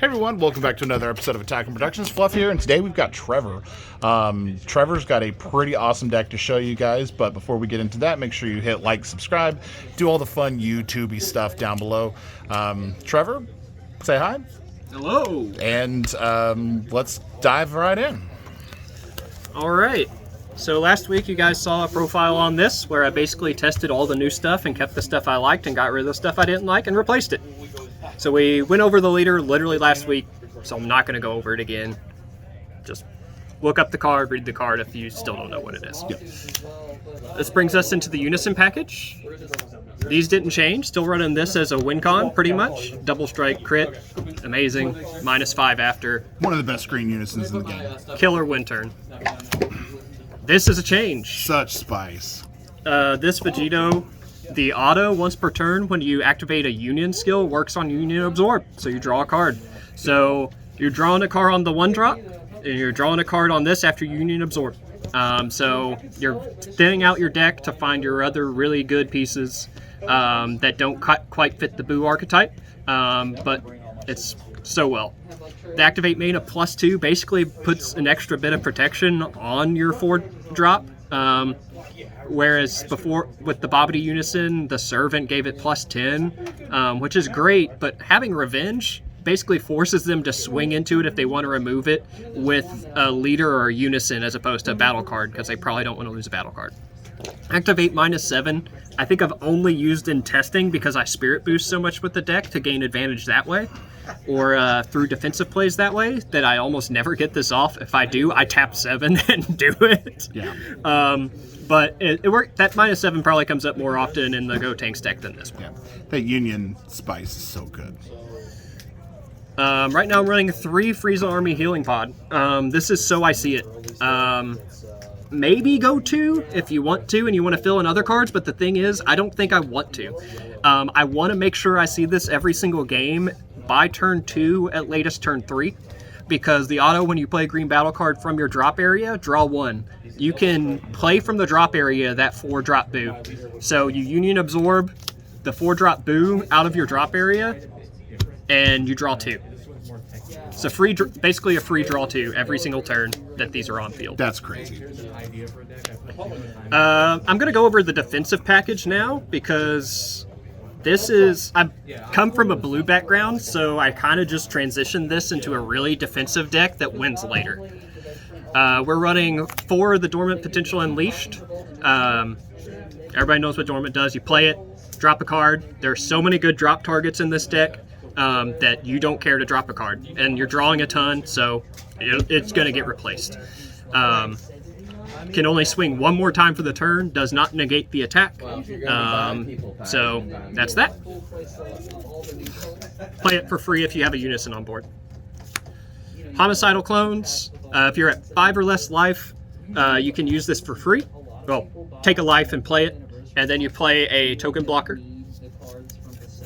everyone, welcome back to another episode of Attack and Productions. Fluff here, and today we've got Trevor. Trevor's got a pretty awesome deck to show you guys, but before we get into that, make sure you hit like, subscribe, do all the fun YouTube-y stuff down below. Trevor, say hi. Hello. And let's dive right in. All right. So last week you guys saw a profile on this where I basically tested all the new stuff and kept the stuff I liked and got rid of the stuff I didn't like and replaced it. So we went over the leader literally last week, so I'm not going to go over it again. Just look up the card, read the card if you still don't know what it is. Yep. This brings us into the Unison package. These didn't change, still running this as a win con pretty much. Double strike crit, amazing, -5 after. One of the best green unisons in the game. Killer win turn. This is a change. Such spice. This Vegito, the auto once per turn when you activate a Union skill works on Union Absorb, so you draw a card. So you're drawing a card on the 1-drop, and you're drawing a card on this after Union Absorb. So you're thinning out your deck to find your other really good pieces that don't quite fit the Buu archetype, but it's so well. The activate main of +2 basically puts an extra bit of protection on your 4-drop. Whereas before, with the Bobbity Unison, the Servant gave it +10, which is great, but having Revenge basically forces them to swing into it if they want to remove it with a leader or a Unison as opposed to a battle card, because they probably don't want to lose a battle card. Activate -7, I think I've only used in testing because I Spirit Boost so much with the deck to gain advantage that way, or through defensive plays that way, that I almost never get this off. If I do, I tap 7 and do it. Yeah. But it worked. That -7 probably comes up more often in the Go Tanks deck than this one. Yeah. That Union spice is so good. Right now I'm running 3 Frieza Army Healing Pod. This is so I see it. Maybe go 2 if you want to and you want to fill in other cards, but the thing is, I don't think I want to. I want to make sure I see this every single game by turn 2, at latest turn 3, because the auto, when you play a green battle card from your drop area, draw 1. You can play from the drop area that 4-drop Buu. So you Union Absorb the 4-drop Buu out of your drop area, and you draw 2. So basically a free draw 2 every single turn that these are on field. That's crazy. I'm going to go over the defensive package now, because I've come from a blue background, so I kind of just transitioned this into a really defensive deck that wins later. We're running 4 of the Dormant Potential Unleashed. Everybody knows what Dormant does. You play it, drop a card. There are so many good drop targets in this deck that you don't care to drop a card. And you're drawing a ton, so it's going to get replaced. Can only swing 1 more time for the turn, does not negate the attack. So that's that. Play it for free if you have a Unison on board. Homicidal Clones. If you're at 5 or less life, you can use this for free. Well, take a life and play it, and then you play a token blocker.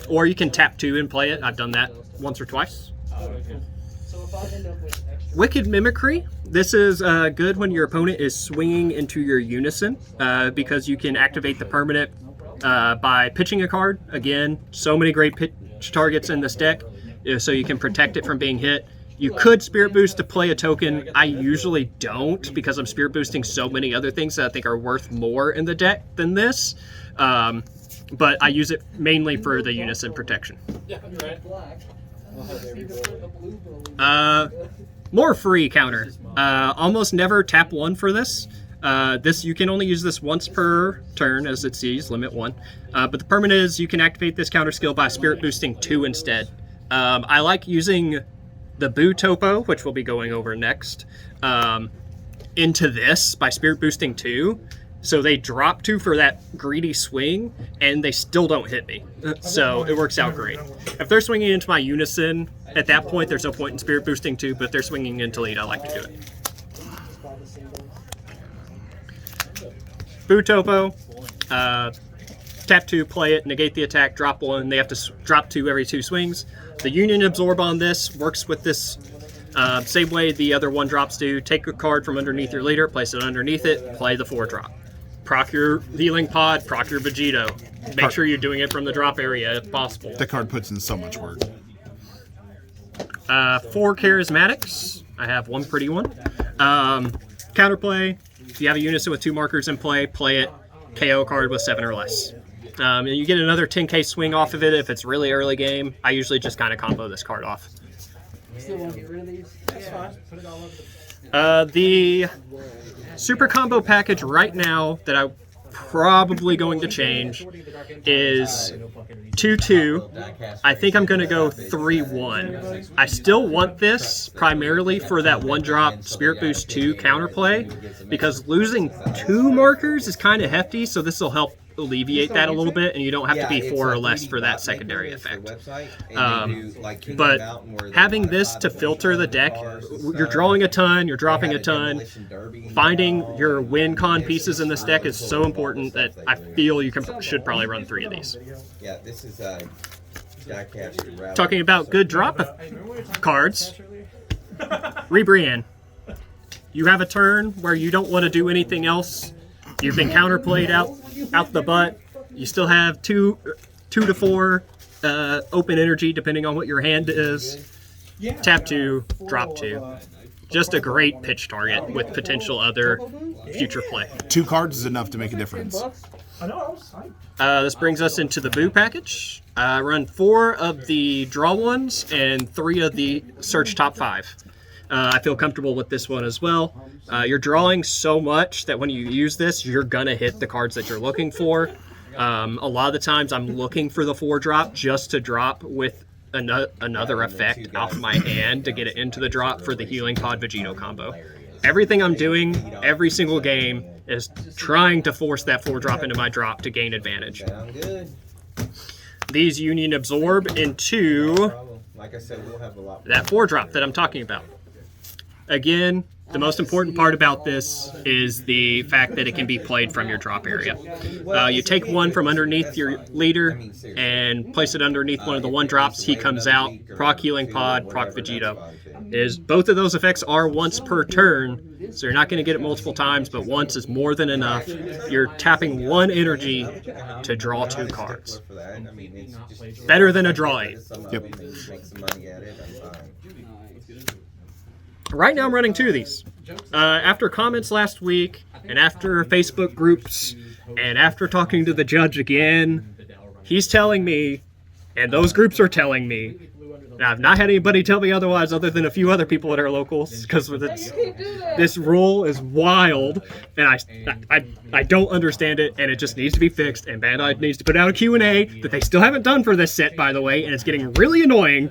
Or you can tap 2 and play it. I've done that once or twice. Wicked Mimicry. This is good when your opponent is swinging into your Unison, because you can activate the permanent by pitching a card. Again, so many great pitch targets in this deck, so you can protect it from being hit. You could Spirit Boost to play a token. I usually don't, because I'm Spirit Boosting so many other things that I think are worth more in the deck than this. But I use it mainly for the Unison protection. More free counter. Almost never tap 1 for this. You can only use this once per turn, as it sees, limit 1. But the permanent is you can activate this counter skill by Spirit Boosting 2 instead. I like using the Buu Topo, which we'll be going over next, into this by Spirit Boosting 2. So they drop 2 for that greedy swing, and they still don't hit me. So it works out great. If they're swinging into my Unison, at that point there's no point in Spirit Boosting 2, but if they're swinging into lead, I like to do it. Buu Topo. Tap 2, play it, negate the attack, drop 1. They have to drop 2 every 2 swings. The Union Absorb on this works with this same way the other 1-drops do. Take a card from underneath your leader, place it underneath it, play the 4-drop. Proc your Healing Pod, proc your Vegito. Make sure you're doing it from the drop area if possible. The card puts in so much work. 4 charismatics. I have one pretty one. Counterplay. If you have a unison with 2 markers in play, play it. KO card with 7 or less. And you get another 10k swing off of it if it's really early game. I usually just kind of combo this card off. Still want to get rid of these? That's fine. Put it all over The super combo package right now that I'm probably going to change is 2-2. I think I'm going to go 3-1. I still want this primarily for that 1-drop Spirit Boost 2 counterplay, because losing 2 markers is kind of hefty, so this will help alleviate that a little bit, and you don't have to be 4 or less for that secondary effect. But having this to filter the deck, you're drawing a ton, you're dropping a ton. Finding your win-con pieces in this deck is so important that I feel you should probably run 3 of these. Yeah, this is Talking about good drop cards, Rebrian. You have a turn where you don't want to do anything else. You've been counterplayed out the butt. You still have 2 to 4 open energy, depending on what your hand is. Tap 2, drop 2. Just a great pitch target with potential other future play. 2 cards is enough to make a difference. This brings us into the Boo package. I run 4 of the draw ones and 3 of the search top 5. I feel comfortable with this one as well. You're drawing so much that when you use this, you're going to hit the cards that you're looking for. A lot of the times I'm looking for the 4-drop just to drop with another effect off my hand to get it into the drop for the Healing Pod Vegito combo. Everything I'm doing every single game is trying to force that 4-drop into my drop to gain advantage. These Union absorb into that 4-drop that I'm talking about. Again, the most important part about this is the fact that it can be played from your drop area. You take one from underneath your leader and place it underneath one of the 1-drops. He comes out, proc Healing Pod, proc Vegito. Both of those effects are once per turn, so you're not going to get it multiple times, but once is more than enough. You're tapping 1 energy to draw 2 cards. Better than a draw 8. Yep. Right now I'm running 2 of these. After comments last week, and after Facebook groups, and after talking to the judge again, he's telling me, and those groups are telling me, and I've not had anybody tell me otherwise other than a few other people that are locals, because this rule is wild, and I don't understand it, and it just needs to be fixed, and Bandai needs to put out a Q&A that they still haven't done for this set, by the way, and it's getting really annoying.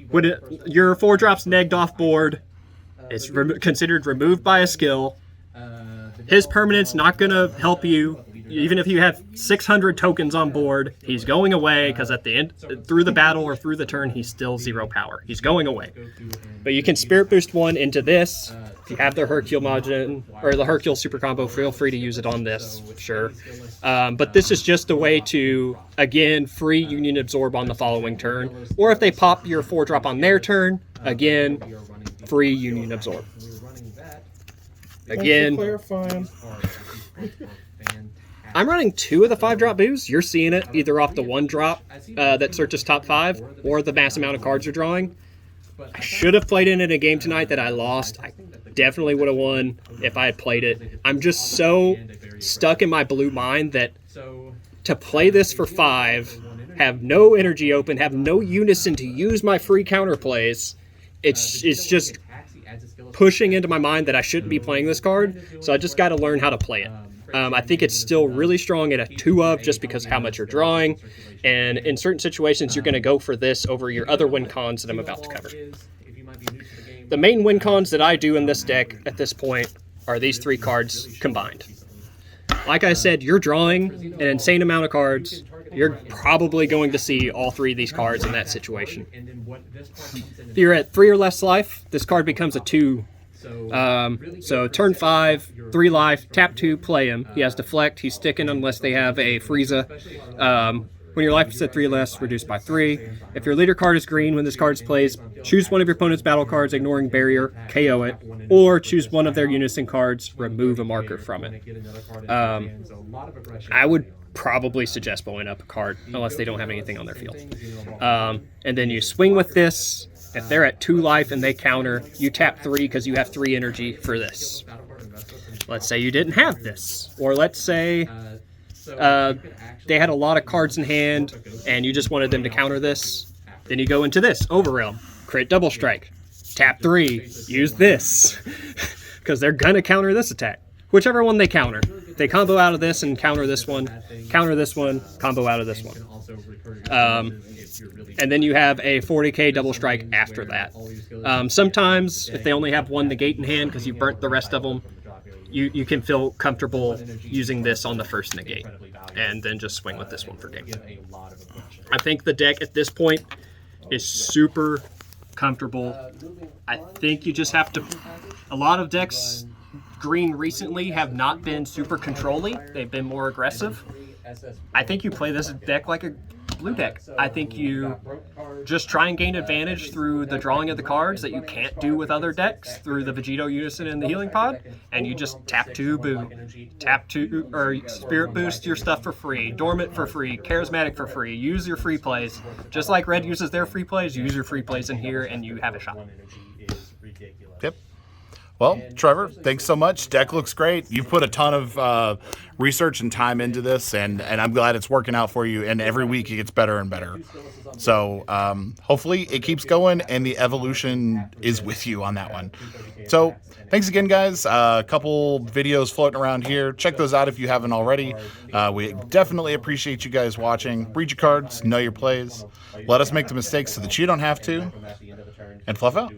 When your 4-drops negged off board, it's considered removed by a skill. His permanent's not going to help you. Even if you have 600 tokens on board, he's going away, because at the end, through the battle or through the turn, he's still 0 power. He's going away. But you can Spirit Boost 1 into this. If you have the Hercule Majin, or the Hercule Super Combo, feel free to use it on this, sure. But this is just a way to, again, free Union Absorb on the following turn. Or if they pop your 4-drop on their turn, again, free Union Absorb. Again, I'm running 2 of the 5-drop boos. You're seeing it either off the 1-drop that searches top 5 or the mass amount of cards you're drawing. I should have played in a game tonight that I lost. I definitely would have won if I had played it. I'm just so stuck in my blue mind that to play this for 5, have no energy open, have no unison to use my free counterplays, it's just pushing into my mind that I shouldn't be playing this card, so I just got to learn how to play it. I think it's still really strong at a 2 of just because of how much you're drawing, and in certain situations you're going to go for this over your other win cons that I'm about to cover. The main win cons that I do in this deck at this point are these 3 cards combined. Like I said, you're drawing an insane amount of cards. You're probably going to see all 3 of these cards in that situation. If you're at 3 or less life, this card becomes a 2. So turn 5, 3 life, tap 2, play him. He has deflect, he's sticking unless they have a Frieza. When your life is at 3 or less, reduced by 3. If your leader card is green when this card plays, choose one of your opponent's battle cards, ignoring barrier, KO it, or choose one of their unison cards, remove a marker from it. I would probably suggest blowing up a card unless they don't have anything on their field. And then you swing with this. If they're at 2 life and they counter, you tap 3 because you have 3 energy for this. Let's say you didn't have this, or let's say they had a lot of cards in hand and you just wanted them to counter this. Then you go into this Overrealm, crit double strike, tap 3, use this because they're gonna counter this attack. Whichever one they counter. They combo out of this and counter this one, combo out of this one. And then you have a 40k double strike after that. Sometimes, if they only have 1 negate in hand because you burnt the rest of them, you can feel comfortable using this on the first negate. And then just swing with this one for game. I think the deck at this point is super comfortable. I think you just have to... A lot of decks... Green recently have not been super controlly. They've been more aggressive. I think you play this deck like a blue deck. I think you just try and gain advantage through the drawing of the cards that you can't do with other decks through the Vegito Unison and the Healing Pod, and you just tap 2 Boo. Tap 2, or Spirit Boost your stuff for free. Dormant for free. Charismatic for free. Use your free plays. Just like Red uses their free plays, use your free plays in here and you have a shot. Yep. Well, Trevor, thanks so much. Deck looks great. You've put a ton of research and time into this, and I'm glad it's working out for you, and every week it gets better and better. So hopefully it keeps going, and the evolution is with you on that one. So thanks again, guys. A couple videos floating around here. Check those out if you haven't already. We definitely appreciate you guys watching. Read your cards, know your plays. Let us make the mistakes so that you don't have to. And fluff out.